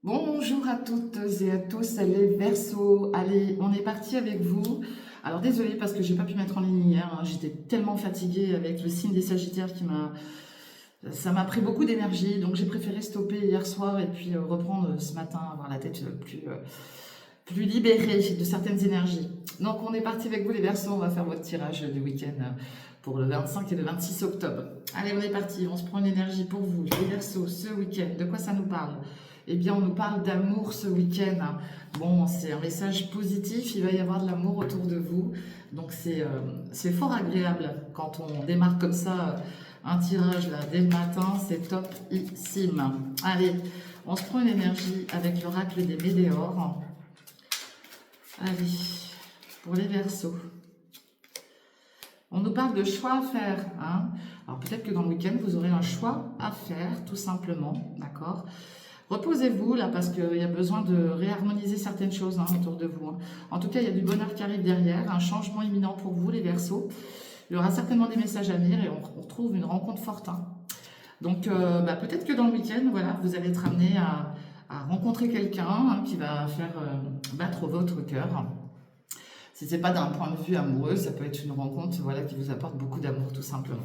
Bonjour à toutes et à tous, les Verseaux. Allez, on est parti avec vous. Alors désolée parce que j'ai pas pu mettre en ligne hier, hein. J'étais tellement fatiguée avec le signe des Sagittaires ça m'a pris beaucoup d'énergie, donc j'ai préféré stopper hier soir et puis reprendre ce matin, avoir la tête plus libérée de certaines énergies. Donc on est parti avec vous les Verseaux, on va faire votre tirage du week-end pour le 25 et le 26 octobre. Allez, on est parti, on se prend une énergie pour vous, les Verseaux, ce week-end. De quoi ça nous parle? Eh bien, on nous parle d'amour ce week-end. Bon, c'est un message positif, il va y avoir de l'amour autour de vous. Donc c'est fort agréable quand on démarre comme ça un tirage là dès le matin, c'est topissime. Allez, on se prend une énergie avec l'oracle des Médéors. Allez, pour les Verseaux. On nous parle de choix à faire, hein. Alors peut-être que dans le week-end, vous aurez un choix à faire, tout simplement, d'accord? Reposez-vous là parce qu'il y a besoin de réharmoniser certaines choses, hein, autour de vous, hein. En tout cas, il y a du bonheur qui arrive derrière, un changement imminent pour vous, les Verseaux. Il y aura certainement des messages à venir et on trouve une rencontre forte, hein. Donc peut-être que dans le week-end, voilà, vous allez être amené à rencontrer quelqu'un, hein, qui va faire battre votre cœur. Si c'est pas d'un point de vue amoureux, ça peut être une rencontre, voilà, qui vous apporte beaucoup d'amour, tout simplement.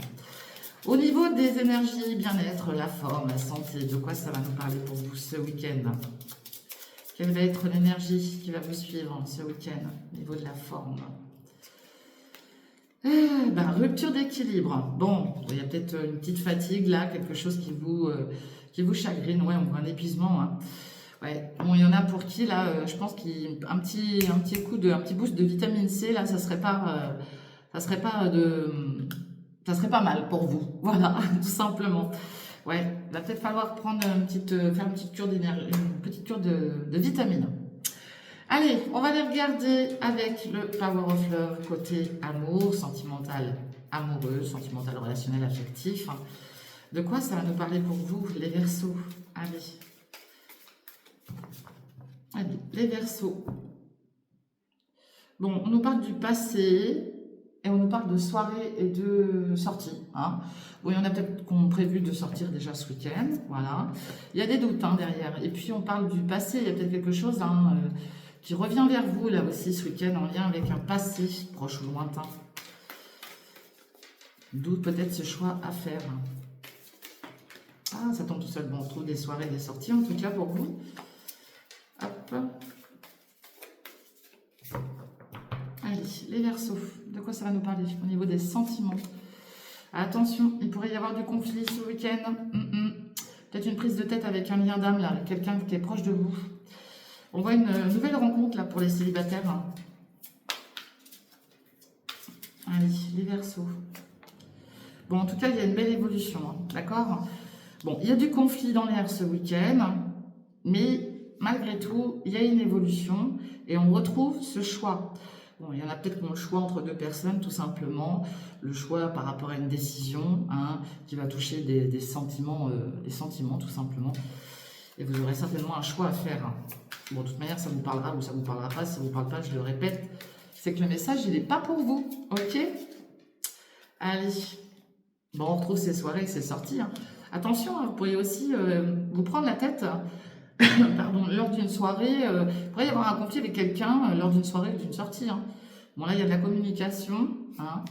Au niveau des énergies, bien-être, la forme, la santé, de quoi ça va nous parler pour vous ce week-end? Quelle va être l'énergie qui va vous suivre ce week-end au niveau de la forme? Rupture d'équilibre. Bon, il y a peut-être une petite fatigue là, quelque chose qui vous chagrine. Ouais, on voit un épuisement, hein. Ouais. Bon, il y en a pour qui là, je pense qu'un un petit boost de vitamine C là, ça serait pas de, ça serait pas mal pour vous. Voilà, tout simplement. Ouais, il va peut-être falloir prendre faire une petite cure d'énergie, une petite cure de vitamines. Allez, on va les regarder avec le Power of Love côté amour, sentimental amoureux, sentimental relationnel affectif. De quoi ça va nous parler pour vous, les Verseaux? Allez, allez, les Verseaux. Bon, on nous parle du passé et on nous parle de soirée et de sortie, hein. Bon, il y en a peut-être qui ont prévu de sortir déjà ce week-end, voilà. Il y a des doutes, hein, derrière. Et puis on parle du passé, il y a peut-être quelque chose, hein, qui revient vers vous là aussi ce week-end en lien avec un passé proche ou lointain. D'où peut-être ce choix à faire. Ah, ça tombe tout seul. Bon, on trouve des soirées, des sorties en tout cas pour vous. Hop. Allez, les Verseaux. De quoi ça va nous parler au niveau des sentiments? Attention, il pourrait y avoir du conflit ce week-end. Peut-être une prise de tête avec un lien d'âme, là, quelqu'un qui est proche de vous. On voit une nouvelle rencontre là pour les célibataires, hein. Allez, les Verseaux. Bon, en tout cas, il y a une belle évolution, hein, d'accord? Bon, il y a du conflit dans l'air ce week-end, mais malgré tout, il y a une évolution et on retrouve ce choix. Bon, il y en a peut-être qui ont le choix entre deux personnes, tout simplement. Le choix par rapport à une décision, hein, qui va toucher des sentiments, tout simplement. Et vous aurez certainement un choix à faire, hein. Bon, de toute manière, ça vous parlera ou ça vous parlera pas. Si ça vous parle pas, je le répète, c'est que le message, il n'est pas pour vous, ok? Allez. Bon, on retrouve ces soirées, ces sorties, hein. Attention, hein, vous pourriez aussi vous prendre la tête, pardon, lors d'une soirée. Il pourrait y avoir un conflit avec quelqu'un lors d'une soirée ou d'une sortie, hein. Bon, là, il y a de la communication, hein.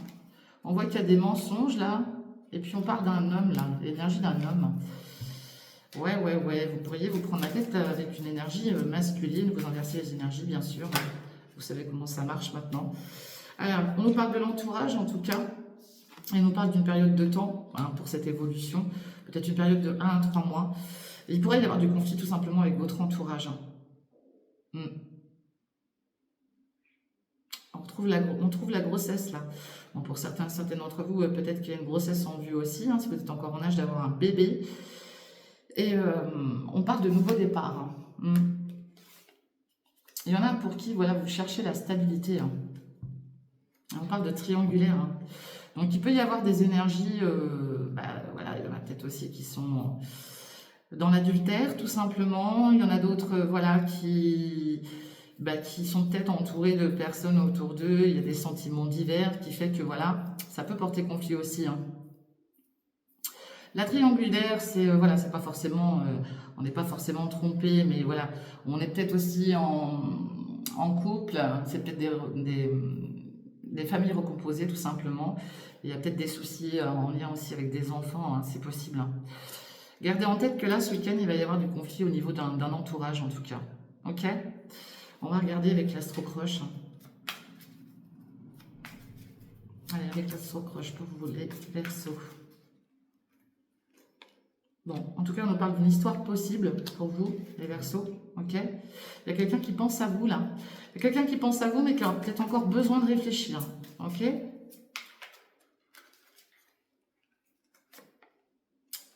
On voit qu'il y a des mensonges, là. Et puis, on parle d'un homme, là, l'énergie d'un homme. Ouais, ouais, ouais. Vous pourriez vous prendre la tête avec une énergie masculine. Vous inversez les énergies, bien sûr, hein. Vous savez comment ça marche maintenant. Alors, on nous parle de l'entourage, en tout cas. Il nous parle d'une période de temps, hein, pour cette évolution, peut-être une période de 1 à 3 mois. Et il pourrait y avoir du conflit tout simplement avec votre entourage, hein. On trouve la grossesse là. Bon, pour certains d'entre vous, peut-être qu'il y a une grossesse en vue aussi, hein, si vous êtes encore en âge d'avoir un bébé. Et on parle de nouveau départ, hein. Il y en a pour qui, voilà, vous cherchez la stabilité, hein. On parle de triangulaire, hein. Donc il peut y avoir des énergies, voilà, il y en a peut-être aussi qui sont dans l'adultère, tout simplement. Il y en a d'autres, voilà, qui sont peut-être entourés de personnes autour d'eux. Il y a des sentiments divers qui fait que, voilà, ça peut porter conflit aussi, hein. La triangulaire, c'est voilà, c'est pas forcément, on n'est pas forcément trompé, mais voilà, on est peut-être aussi en couple, c'est peut-être des familles recomposées tout simplement. Il y a peut-être des soucis en lien aussi avec des enfants, hein, c'est possible, hein. Gardez en tête que là, ce week-end, il va y avoir du conflit au niveau d'un entourage en tout cas. Ok? On va regarder avec l'astro-croche. Allez, avec l'astro-croche pour vous les Verseaux. Bon, en tout cas, on nous parle d'une histoire possible pour vous, les Verseaux, ok? Il y a quelqu'un qui pense à vous, là. Il y a quelqu'un qui pense à vous, mais qui aura peut-être encore besoin de réfléchir, ok?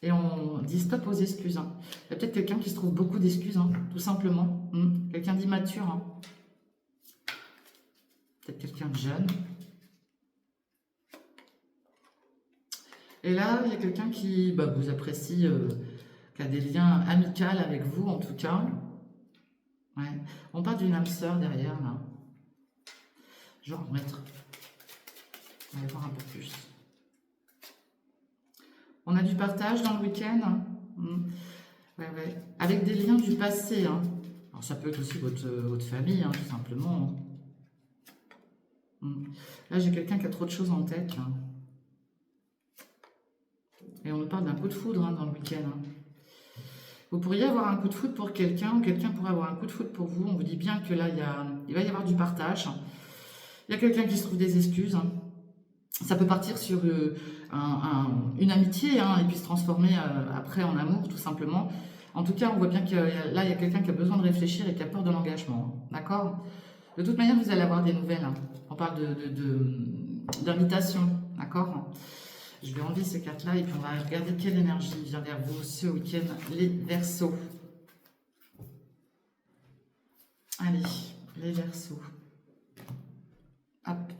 Et on dit stop aux excuses, hein. Il y a peut-être quelqu'un qui se trouve beaucoup d'excuses, hein, tout simplement. Quelqu'un d'immature, hein. Peut-être quelqu'un de jeune. Et là, il y a quelqu'un qui vous apprécie, qui a des liens amicaux avec vous, en tout cas. Ouais. On parle d'une âme sœur derrière, là. Je vais remettre. On va voir un peu plus. On a du partage dans le week-end. Ouais, ouais. Avec des liens du passé, hein. Alors, ça peut être aussi votre famille, hein, tout simplement. Là, j'ai quelqu'un qui a trop de choses en tête, là. Et on nous parle d'un coup de foudre, hein, dans le week-end, hein. Vous pourriez avoir un coup de foudre pour quelqu'un, ou quelqu'un pourrait avoir un coup de foudre pour vous. On vous dit bien que là, il va y avoir du partage. Il y a quelqu'un qui se trouve des excuses, hein. Ça peut partir sur une amitié, hein, et puis se transformer après en amour, tout simplement. En tout cas, on voit bien que là, il y a quelqu'un qui a besoin de réfléchir et qui a peur de l'engagement, hein. D'accord? De toute manière, vous allez avoir des nouvelles, hein. On parle d'invitation, d'accord? Je vais enlever ces cartes-là et puis on va regarder quelle énergie vient vers vous ce week-end, les Verseaux. Allez, les Verseaux. Hop.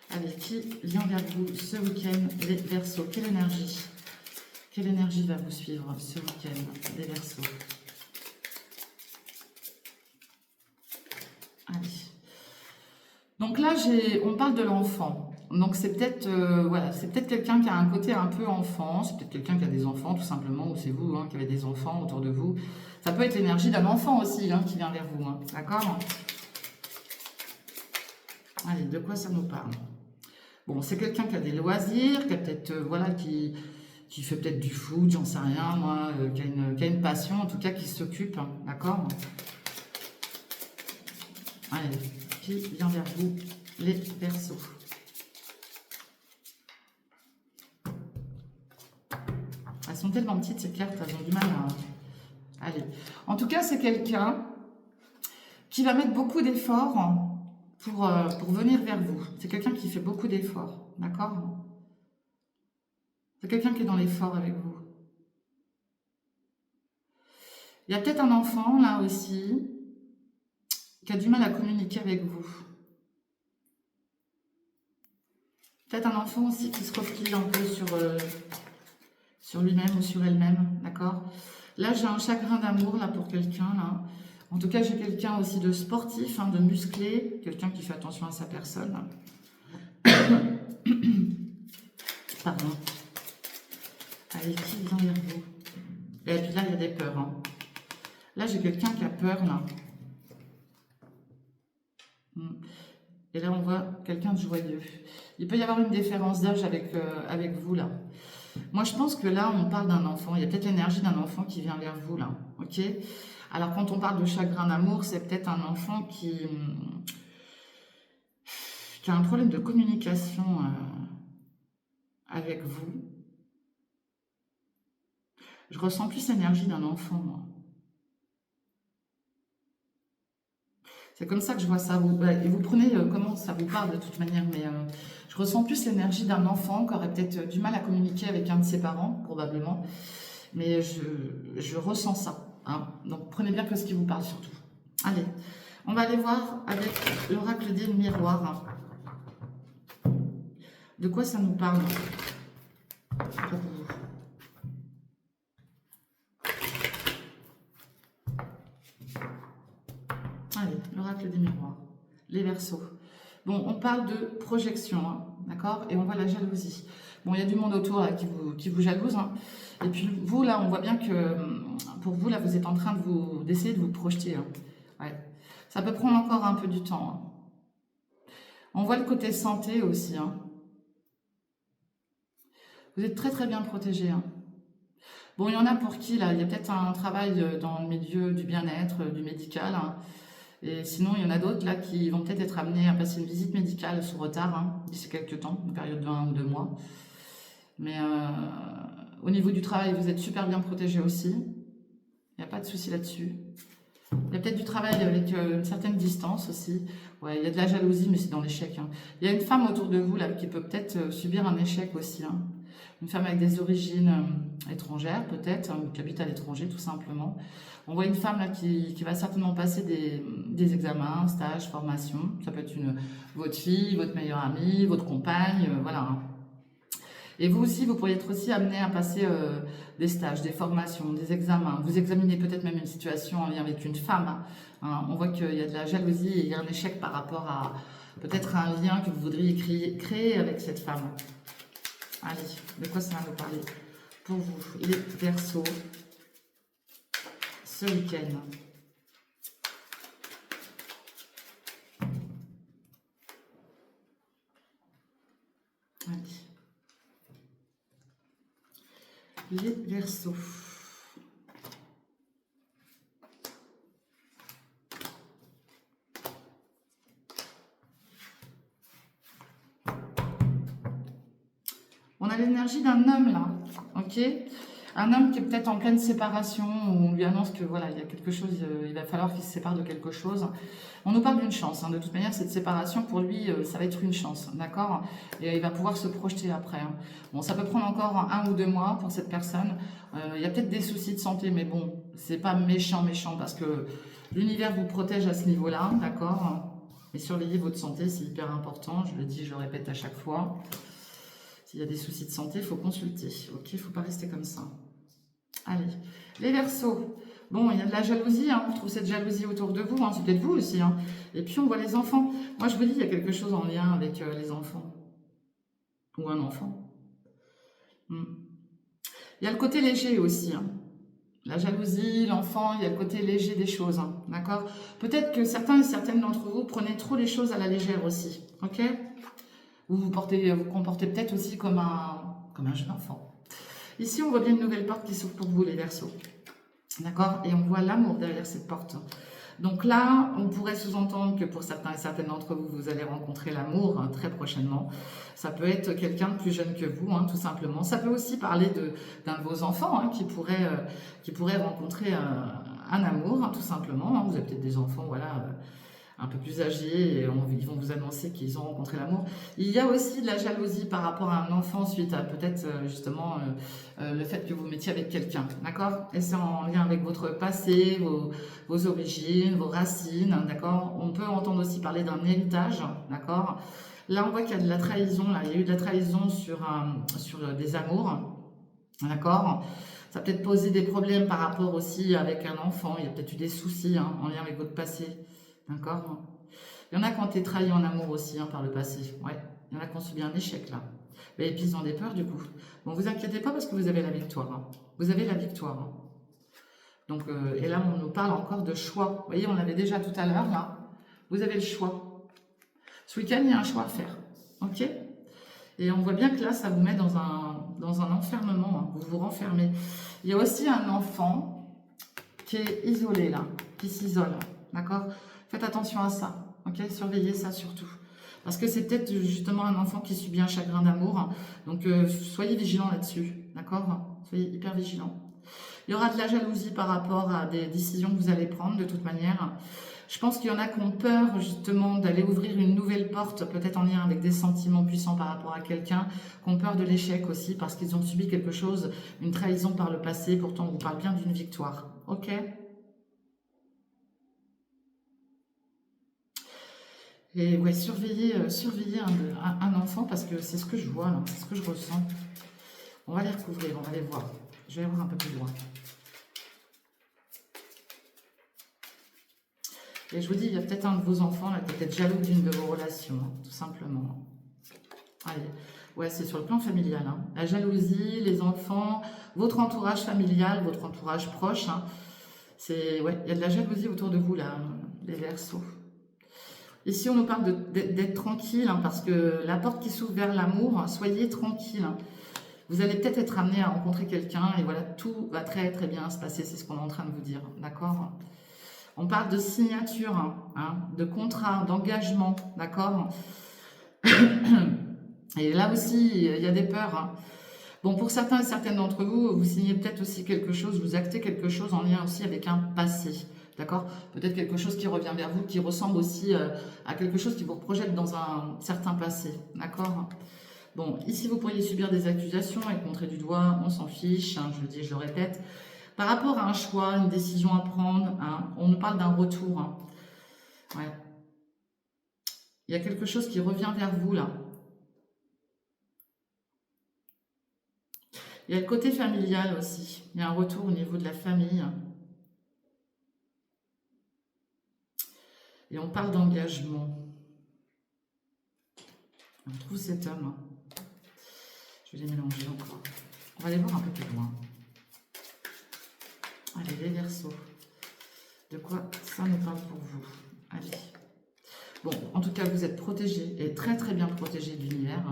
Allez, qui vient vers vous ce week-end, les Verseaux? Quelle énergie va vous suivre ce week-end, les Verseaux? Allez. Donc là, on parle de l'enfant. Donc c'est peut-être voilà, c'est peut-être quelqu'un qui a un côté un peu enfant, c'est peut-être quelqu'un qui a des enfants tout simplement, ou c'est vous, hein, qui avez des enfants autour de vous. Ça peut être l'énergie d'un enfant aussi, hein, qui vient vers vous, hein, d'accord? Allez, de quoi ça nous parle? Bon, c'est quelqu'un qui a des loisirs, qui a peut-être voilà, qui fait peut-être du foot, j'en sais rien, moi, qui a une passion, en tout cas qui s'occupe, hein, d'accord? Allez, qui vient vers vous, les Verseaux? Elles sont tellement petites, ces cartes, elles ont du mal à... Allez. En tout cas, c'est quelqu'un qui va mettre beaucoup d'efforts pour venir vers vous. C'est quelqu'un qui fait beaucoup d'efforts, d'accord? C'est quelqu'un qui est dans l'effort avec vous. Il y a peut-être un enfant, là aussi, qui a du mal à communiquer avec vous. Peut-être un enfant aussi qui se replie un peu sur lui-même ou sur elle-même, d'accord? Là, j'ai un chagrin d'amour, là, pour quelqu'un, là. En tout cas, j'ai quelqu'un aussi de sportif, hein, de musclé, quelqu'un qui fait attention à sa personne. Pardon. Allez, qui vient vers vous? Et puis là, il y a des peurs, hein. Là, j'ai quelqu'un qui a peur, là. Et là, on voit quelqu'un de joyeux. Il peut y avoir une différence d'âge avec vous, là. Moi, je pense que là, on parle d'un enfant. Il y a peut-être l'énergie d'un enfant qui vient vers vous, là. Ok? Alors, quand on parle de chagrin d'amour, c'est peut-être un enfant qui a un problème de communication avec vous. Je ressens plus l'énergie d'un enfant, moi. C'est comme ça que je vois ça. Et vous prenez comment ça vous parle de toute manière, mais je ressens plus l'énergie d'un enfant qui aurait peut-être du mal à communiquer avec un de ses parents, probablement. Mais je ressens ça, hein. Donc prenez bien que ce qui vous parle surtout. Allez, on va aller voir avec l'oracle des miroirs. De quoi ça nous parle pour vous? Allez, l'oracle des miroirs, les Verseaux. Bon, on parle de projection, hein, d'accord? Et on voit la jalousie. Bon, il y a du monde autour là, qui vous jalouse. Hein. Et puis vous, là, on voit bien que pour vous, là, vous êtes en train d'essayer de vous projeter. Hein. Ouais. Ça peut prendre encore un peu du temps. Hein. On voit le côté santé aussi. Hein. Vous êtes très très bien protégé. Hein. Bon, il y en a pour qui, là, il y a peut-être un travail dans le milieu du bien-être, du médical. Hein. Et sinon, il y en a d'autres là qui vont peut-être être amenés à passer une visite médicale sous retard, hein, d'ici quelques temps, une période de 1 ou 2 mois. Mais au niveau du travail, vous êtes super bien protégé aussi. Il n'y a pas de souci là-dessus. Il y a peut-être du travail avec une certaine distance aussi. Ouais, il y a de la jalousie, mais c'est dans l'échec. Hein. Il y a une femme autour de vous là qui peut peut-être subir un échec aussi. Hein. Une femme avec des origines étrangères peut-être, hein, qui habite à l'étranger tout simplement. On voit une femme là qui va certainement passer des examens, stages, formations. Ça peut être votre fille, votre meilleure amie, votre compagne, voilà. Hein. Et vous aussi, vous pourriez être aussi amené à passer des stages, des formations, des examens. Vous examinez peut-être même une situation en lien avec une femme. Hein. On voit qu'il y a de la jalousie et il y a un échec par rapport à peut-être un lien que vous voudriez créer avec cette femme. Allez, de quoi ça va nous parler pour vous, les Verseaux, ce week-end? Allez. Les Verseaux. On a l'énergie d'un homme là, ok? Un homme qui est peut-être en pleine séparation, où on lui annonce que voilà, il y a quelque chose, il va falloir qu'il se sépare de quelque chose. On nous parle d'une chance, hein. De toute manière, cette séparation, pour lui, ça va être une chance, d'accord? Et il va pouvoir se projeter après. Hein. Bon, ça peut prendre encore 1 ou 2 mois pour cette personne. Il y a peut-être des soucis de santé, mais bon, c'est pas méchant, parce que l'univers vous protège à ce niveau-là, d'accord? Et surveillez votre santé, c'est hyper important, je le dis, je le répète à chaque fois. S'il y a des soucis de santé, il faut consulter, ok? Il ne faut pas rester comme ça. Allez, les Verseaux. Bon, il y a de la jalousie, hein, on retrouve cette jalousie autour de vous, hein, c'est peut-être vous aussi. Hein. Et puis on voit les enfants. Moi je vous dis, il y a quelque chose en lien avec les enfants. Ou un enfant. Il y a le côté léger aussi. Hein. La jalousie, l'enfant, il y a le côté léger des choses. Hein, d'accord? Peut-être que certains et certaines d'entre vous prenez trop les choses à la légère aussi. Ok? Vous comportez peut-être aussi comme un jeune enfant. Ici, on voit bien une nouvelle porte qui s'ouvre pour vous, les Verseaux. D'accord? Et on voit l'amour derrière cette porte. Donc là, on pourrait sous-entendre que pour certains et certaines d'entre vous, vous allez rencontrer l'amour hein, très prochainement. Ça peut être quelqu'un de plus jeune que vous, hein, tout simplement. Ça peut aussi parler d'un de vos enfants hein, qui pourrait rencontrer un amour, hein, tout simplement. Hein. Vous avez peut-être des enfants, voilà... un peu plus âgés, et ils vont vous annoncer qu'ils ont rencontré l'amour. Il y a aussi de la jalousie par rapport à un enfant suite à peut-être justement le fait que vous mettiez avec quelqu'un, d'accord? Et c'est en lien avec votre passé, vos origines, vos racines, d'accord? On peut entendre aussi parler d'un héritage, d'accord? Là, on voit qu'il y a de la trahison, là. Il y a eu de la trahison sur des amours, d'accord? Ça peut-être poser des problèmes par rapport aussi avec un enfant, il y a peut-être eu des soucis hein, en lien avec votre passé. D'accord? Il y en a qui ont été trahis en amour aussi hein, par le passé. Ouais. Il y en a qui ont subi un échec là. Et puis ils ont des peurs du coup. Bon, vous inquiétez pas parce que vous avez la victoire. Hein. Vous avez la victoire. Hein. Donc, et là, on nous parle encore de choix. Vous voyez, on l'avait déjà tout à l'heure là. Vous avez le choix. Ce week-end, il y a un choix à faire. Ok? Et on voit bien que là, ça vous met dans un enfermement. Hein. Vous vous renfermez. Il y a aussi un enfant qui est isolé là, qui s'isole. D'accord? Faites attention à ça, ok? Surveillez ça surtout. Parce que c'est peut-être justement un enfant qui subit un chagrin d'amour. Hein. Donc, soyez vigilants là-dessus, d'accord? Soyez hyper vigilants. Il y aura de la jalousie par rapport à des décisions que vous allez prendre de toute manière. Je pense qu'il y en a qui ont peur justement d'aller ouvrir une nouvelle porte, peut-être en lien avec des sentiments puissants par rapport à quelqu'un, qui ont peur de l'échec aussi parce qu'ils ont subi quelque chose, une trahison par le passé. Pourtant, on vous parle bien d'une victoire, ok? Et ouais, surveiller un enfant parce que c'est ce que je vois là, c'est ce que je ressens. On va les recouvrir, on va les voir. Je vais les voir un peu plus loin. Et je vous dis, il y a peut-être un de vos enfants là qui est peut-être jaloux d'une de vos relations, hein, tout simplement. Allez, Ouais, c'est sur le plan familial, hein. La jalousie, les enfants, votre entourage familial, votre entourage proche, hein. Ouais, il y a de la jalousie autour de vous, là, les Verseaux. Ici, on nous parle d'être tranquille, hein, parce que la porte qui s'ouvre vers l'amour, soyez tranquille, hein. Vous allez peut-être être amené à rencontrer quelqu'un et voilà, tout va très très bien se passer, c'est ce qu'on est en train de vous dire, d'accord? On parle de signature, hein, de contrat, d'engagement, d'accord? Et là aussi, il y a des peurs, hein. Bon, pour certains et certaines d'entre vous, vous signez peut-être aussi quelque chose, vous actez quelque chose en lien aussi avec un passé, d'accord? Peut-être quelque chose qui revient vers vous, qui ressemble aussi à quelque chose qui vous projette dans un certain passé, d'accord? Bon, ici, vous pourriez subir des accusations, être montré du doigt, on s'en fiche, hein, je le dis, je le répète. Par rapport à un choix, une décision à prendre, hein, on nous parle d'un retour, hein. Ouais. Il y a quelque chose qui revient vers vous, là. Il y a le côté familial aussi. Il y a un retour au niveau de la famille. Et on parle d'engagement. On trouve cet homme. Je vais les mélanger encore. On va aller voir un peu plus loin. Allez, les Verseaux. De quoi ça nous parle pour vous? Allez. Bon, en tout cas, vous êtes protégés et très très bien protégés de l'univers.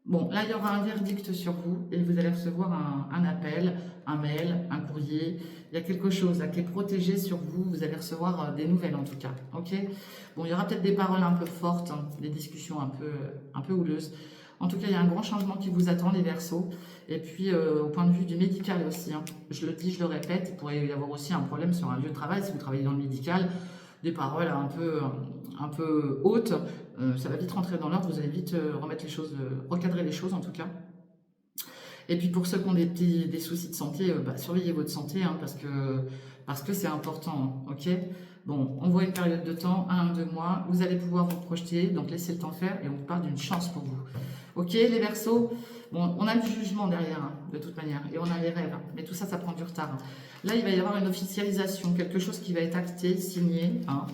Bon, là, il y aura un verdict sur vous et vous allez recevoir un appel, un mail, un courrier. Il y a quelque chose là, qui est protégé sur vous. Vous allez recevoir des nouvelles en tout cas. Ok. Bon, il y aura peut-être des paroles un peu fortes, hein, des discussions un peu houleuses. En tout cas, il y a un grand changement qui vous attend, les Verseaux. Et puis, au point de vue du médical aussi, hein, je le dis, je le répète, il pourrait y avoir aussi un problème sur un lieu de travail si vous travaillez dans le médical. Des paroles un peu hautes, ça va vite rentrer dans l'ordre, vous allez vite remettre les choses, recadrer les choses en tout cas. Et puis pour ceux qui ont des soucis de santé, surveillez votre santé, hein, parce que c'est important, hein, ok? Bon, on voit une période de temps, 1 à 2 mois, vous allez pouvoir vous projeter, donc laissez le temps faire et on vous parle d'une chance pour vous. Ok, les Verseaux? Bon, on a le jugement derrière, hein, de toute manière, et on a les rêves, hein, mais tout ça, ça prend du retard, hein. Là, il va y avoir une officialisation, quelque chose qui va être acté, signé, hein.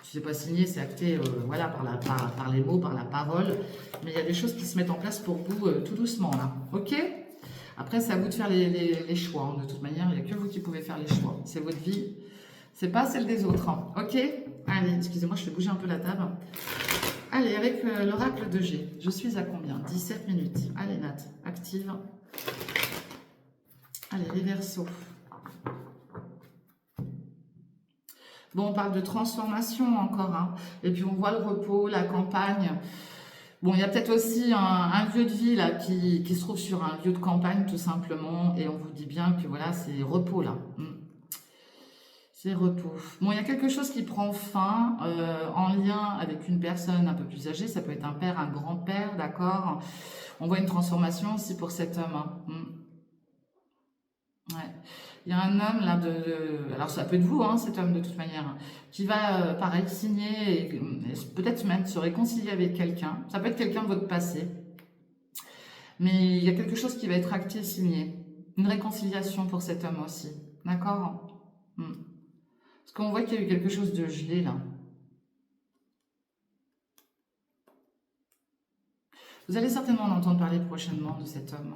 Si c'est pas signé, c'est acté, voilà, par les mots, par la parole, mais il y a des choses qui se mettent en place pour vous tout doucement, là, ok? Après, c'est à vous de faire les choix, hein, de toute manière, il n'y a que vous qui pouvez faire les choix, c'est votre vie, c'est pas celle des autres, hein, ok? Allez, excusez-moi, je vais bouger un peu la table. Allez, avec l'oracle de G, je suis à combien? 17 minutes. Allez, Nat, active. Allez, les Verseaux. Bon, on parle de transformation encore, hein. Et puis on voit le repos, la campagne. Bon, il y a peut-être aussi un lieu de vie là qui se trouve sur un lieu de campagne tout simplement. Et on vous dit bien que voilà, c'est repos là. C'est repos. Bon, il y a quelque chose qui prend fin en lien avec une personne un peu plus âgée. Ça peut être un père, un grand-père, d'accord? On voit une transformation aussi pour cet homme, hein. Ouais. Il y a un homme là alors ça peut être vous, hein, cet homme de toute manière, hein, qui va pareil signer et peut-être même se réconcilier avec quelqu'un. Ça peut être quelqu'un de votre passé, mais il y a quelque chose qui va être acté, signé. Une réconciliation pour cet homme aussi, d'accord? Parce qu'on voit qu'il y a eu quelque chose de gelé là. Vous allez certainement en entendre parler prochainement de cet homme.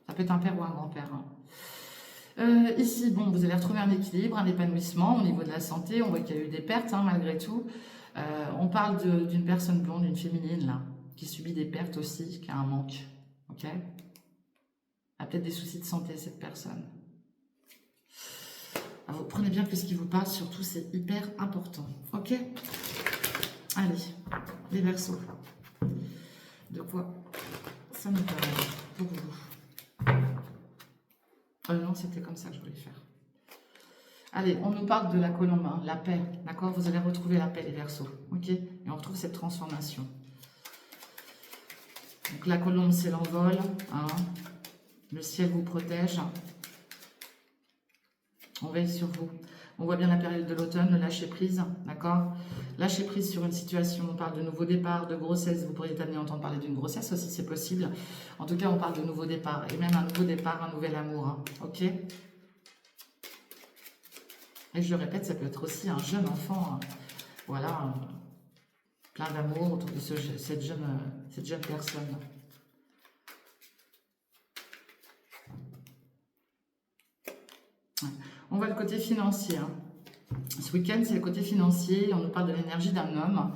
Ça peut être un père ou un grand-père, hein. Ici, bon, vous allez retrouver un équilibre, un épanouissement au niveau de la santé. On voit qu'il y a eu des pertes, hein, malgré tout. On parle d'une personne blonde, une féminine, là, qui subit des pertes aussi, qui a un manque. Ok? Elle a peut-être des soucis de santé, cette personne. Alors, vous prenez bien que ce qui vous parle, surtout, c'est hyper important. Ok? Allez, les Verseaux. De quoi ça nous parle pour vous? Non, c'était comme ça que je voulais faire. Allez, on nous parle de la colombe, hein, la paix, d'accord? Vous allez retrouver la paix, les Verseaux, ok? Et on retrouve cette transformation. Donc la colombe, c'est l'envol, hein? Le ciel vous protège. On veille sur vous. On voit bien la période de l'automne, le lâcher-prise, d'accord? Lâcher-prise sur une situation, on parle de nouveau départ, de grossesse. Vous pourriez être amené à entendre parler d'une grossesse aussi, c'est possible. En tout cas, on parle de nouveau départ. Et même un nouveau départ, un nouvel amour, hein, ok? Et je le répète, ça peut être aussi un jeune enfant, hein, voilà, plein d'amour autour de cette jeune personne. On voit le côté financier. Hein. Ce week-end, c'est le côté financier. On nous parle de l'énergie d'un homme.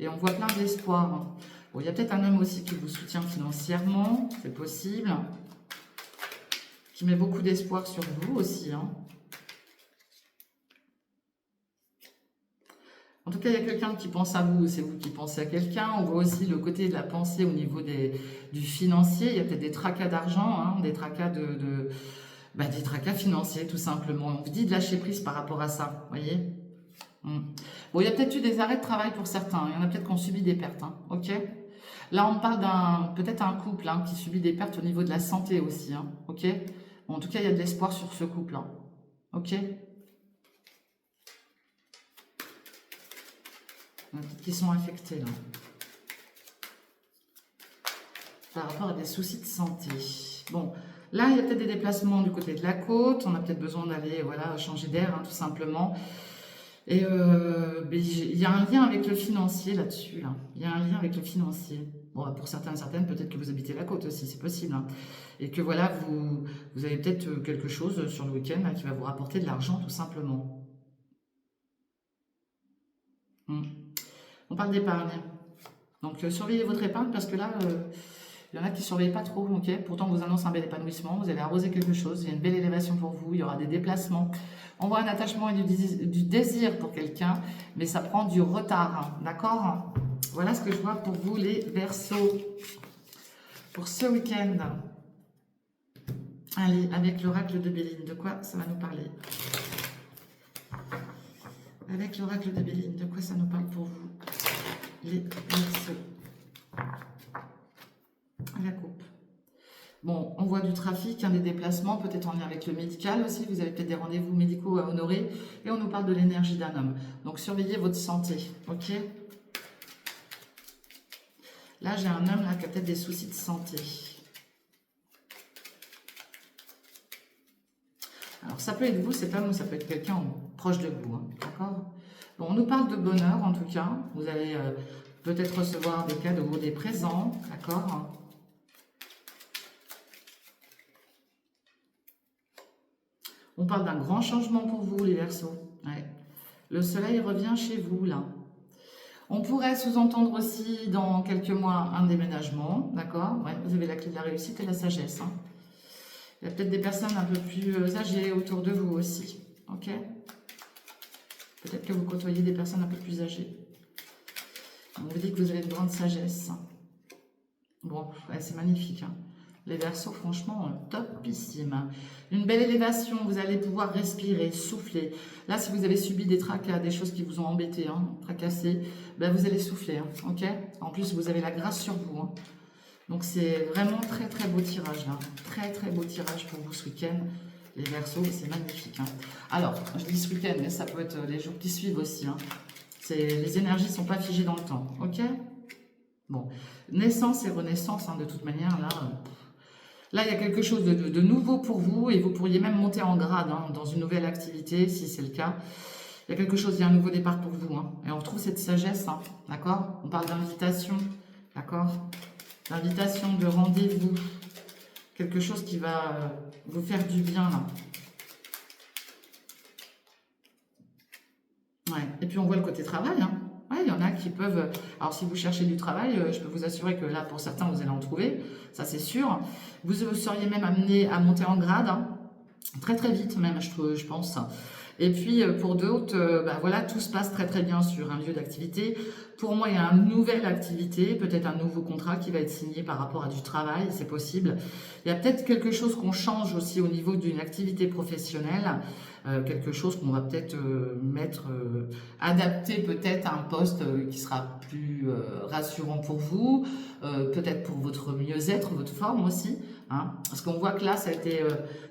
Et on voit plein d'espoir. Bon, il y a peut-être un homme aussi qui vous soutient financièrement. C'est possible. Qui met beaucoup d'espoir sur vous aussi. Hein. En tout cas, il y a quelqu'un qui pense à vous, c'est vous qui pensez à quelqu'un. On voit aussi le côté de la pensée au niveau du financier. Il y a peut-être des tracas d'argent, hein, des tracas des tracas financiers, tout simplement. On vous dit de lâcher prise par rapport à ça, vous voyez. Bon, il y a peut-être eu des arrêts de travail pour certains. Il y en a peut-être qui ont subi des pertes, hein, ok. Là, on parle peut-être un couple hein, qui subit des pertes au niveau de la santé aussi, hein, ok. Bon, en tout cas, il y a de l'espoir sur ce couple, hein, ok. Qui sont affectés là par rapport à des soucis de santé. Bon, là il y a peut-être des déplacements du côté de la côte, on a peut-être besoin d'aller voilà, changer d'air hein, tout simplement. Et il y a un lien avec le financier là-dessus. Là. Il y a un lien avec le financier. Bon, pour certaines, peut-être que vous habitez la côte aussi, c'est possible. Hein. Et que voilà, vous avez peut-être quelque chose sur le week-end qui va vous rapporter de l'argent tout simplement. On parle d'épargne. Donc, surveillez votre épargne parce que là, il y en a qui ne surveillent pas trop. Okay, pourtant, on vous annonce un bel épanouissement. Vous allez arroser quelque chose. Il y a une belle élévation pour vous. Il y aura des déplacements. On voit un attachement et du désir pour quelqu'un, mais ça prend du retard. Hein, d'accord? Voilà ce que je vois pour vous, les Verseaux. Pour ce week-end. Allez, avec l'oracle de Béline, de quoi ça va nous parler? Avec l'oracle de Béline, de quoi ça nous parle pour vous? Les Verseaux. La coupe. Bon, on voit du trafic, des déplacements, peut-être en lien avec le médical aussi. Vous avez peut-être des rendez-vous médicaux à honorer. Et on nous parle de l'énergie d'un homme. Donc, surveillez votre santé, ok? Là, j'ai un homme là, qui a peut-être des soucis de santé. Alors, ça peut être vous, cet homme, ou ça peut être quelqu'un proche de vous, hein, d'accord? Bon, on nous parle de bonheur, en tout cas. Vous allez peut-être recevoir des cadeaux, des présents, d'accord? On parle d'un grand changement pour vous, les Verseaux. Ouais. Le soleil revient chez vous, là. On pourrait sous-entendre aussi, dans quelques mois, un déménagement, d'accord? Ouais, vous avez la clé de la réussite et la sagesse. Hein. Il y a peut-être des personnes un peu plus âgées autour de vous aussi, ok? Peut-être que vous côtoyez des personnes un peu plus âgées. On vous dit que vous avez une grande sagesse. Bon, ouais, c'est magnifique, hein. Les Verseaux, franchement, topissime. Une belle élévation, vous allez pouvoir respirer, souffler. Là, si vous avez subi des tracas, des choses qui vous ont embêté, hein, tracassé, ben vous allez souffler, hein, ok? En plus, vous avez la grâce sur vous. Hein. Donc, c'est vraiment très, très beau tirage, là. Très, très beau tirage pour vous ce week-end. Les Verseaux, c'est magnifique. Hein. Alors, je dis ce week-end, mais ça peut être les jours qui suivent aussi. Hein. Les énergies ne sont pas figées dans le temps, ok? Bon, naissance et renaissance, hein, de toute manière, là... Là, il y a quelque chose de nouveau pour vous et vous pourriez même monter en grade hein, dans une nouvelle activité, si c'est le cas. Il y a quelque chose, il y a un nouveau départ pour vous. Hein, et on retrouve cette sagesse, hein, d'accord? On parle d'invitation, d'accord? D'invitation, de rendez-vous. Quelque chose qui va vous faire du bien, là. Ouais. Et puis, on voit le côté travail, hein. Ouais, il y en a qui peuvent... Alors, si vous cherchez du travail, je peux vous assurer que là, pour certains, vous allez en trouver. Ça, c'est sûr. Vous seriez même amené à monter en grade. Hein, très, très vite, même, je pense. Et puis, pour d'autres, voilà, tout se passe très, très bien sur un lieu d'activité. Pour moi, il y a une nouvelle activité, peut-être un nouveau contrat qui va être signé par rapport à du travail, c'est possible. Il y a peut-être quelque chose qu'on change aussi au niveau d'une activité professionnelle. Quelque chose qu'on va peut-être adapter peut-être à un poste qui sera plus rassurant pour vous, peut-être pour votre mieux-être, votre forme aussi. Hein, parce qu'on voit que là, ça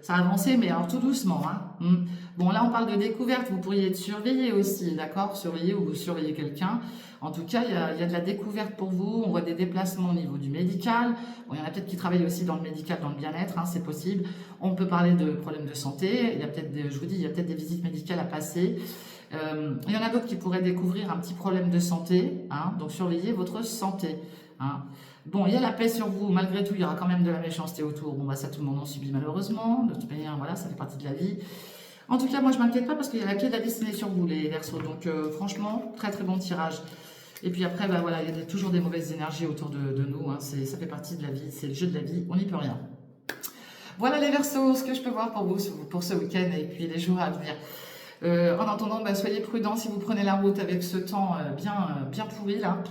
a avancé, mais alors tout doucement. Hein. Bon, là, on parle de découverte. Vous pourriez être surveillé aussi, d'accord? Surveiller ou vous surveillez quelqu'un. En tout cas, il y a de la découverte pour vous. On voit des déplacements au niveau du médical. Bon, il y en a peut-être qui travaillent aussi dans le médical, dans le bien-être, hein, c'est possible. On peut parler de problèmes de santé. Il y a peut-être, je vous dis, il y a peut-être des visites médicales à passer. Il y en a d'autres qui pourraient découvrir un petit problème de santé. Hein, donc, surveillez votre santé. Hein. Bon, il y a la paix sur vous. Malgré tout, il y aura quand même de la méchanceté autour. Bon, ça, tout le monde en subit malheureusement. De toute manière, voilà, ça fait partie de la vie. En tout cas, moi, je m'inquiète pas parce qu'il y a la clé de la destinée sur vous, les Verseaux. Donc, franchement, très très bon tirage. Et puis après, bah, voilà, il y a toujours des mauvaises énergies autour de nous. Hein. Ça fait partie de la vie, c'est le jeu de la vie, on n'y peut rien. Voilà les Verseaux, ce que je peux voir pour vous pour ce week-end et puis les jours à venir. En attendant, bah, soyez prudents si vous prenez la route avec ce temps bien pourri là.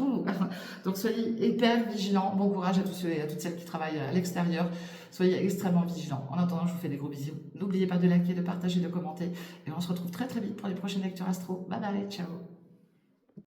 Donc soyez hyper vigilants. Bon courage à tous ceux et à toutes celles qui travaillent à l'extérieur. Soyez extrêmement vigilants. En attendant, je vous fais des gros bisous. N'oubliez pas de liker, de partager, de commenter. Et on se retrouve très très vite pour les prochaines lectures astro. Bye bye, ciao.